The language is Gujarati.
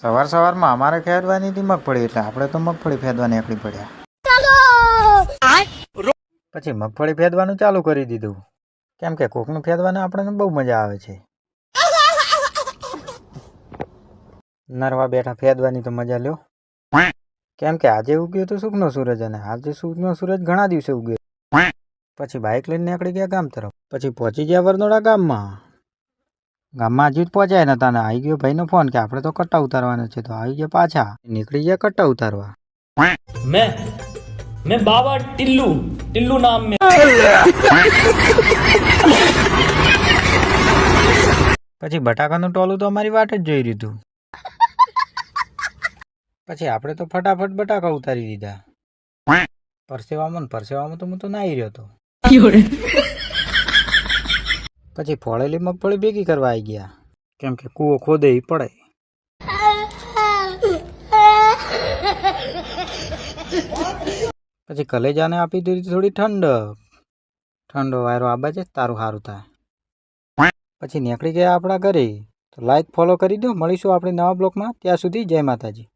સવાર સવારમાં અમારે ખેડવાની હતી મગફળી, એટલે આપણે તો મગફળી ફેદવા નીકળી પડ્યા. પછી મગફળી ફેદવાનું ચાલુ કરી દીધું, કેમ કે કોકનું ફેદવાને આપણને બહુ મજા આવે છે. નરવા બેઠા ફેદવાની તો મજા લ્યો, કેમ કે આજે ઉગ્યો તો સુખનો સૂરજ, અને આજે સુખનો સૂરજ ઘણા દિવસે ઉગ્યો. પછી બાઇક લઈને નીકળી ગયા ગામ તરફ. પછી પહોંચી ગયા વરનોડા ગામમાં. ગામમાં હજુ જ પહોંચ્યા નતા ને આવી ગયો ભાઈનો ફોન કે આપણે તો કટ્ટા ઉતારવાનો છે, તો આવી ગયા પાછા. નીકળી ગયા કટ્ટા ઉતારવા. मैं बाबा टिल्लू टिल्लू नाम में પછી બટાકાનું ટોલું તો અમારી વાટ જ જોઈ રહ્યું હતું. પછી આપણે તો ફટાફટ બટાકા ઉતારી દીધા. પરસેવામાં તો હું તો નાહી રહ્યો હતો. પછી ફોળેલી મગફળી ભેગી કરવા આવી ગયા, કેમ કે કૂવો ખોદે ઈ પડે. પછી કલેજાને આપી દીધી થોડી ઠંડક. ઠંડો વાયરો આ બાજે તારું સારું થાય. પછી નીકળી ગયા આપણા ઘરે. તો લાઈક ફોલો કરી દો. મળીશું આપણે નવા બ્લોગમાં. ત્યાં સુધી જય માતાજી.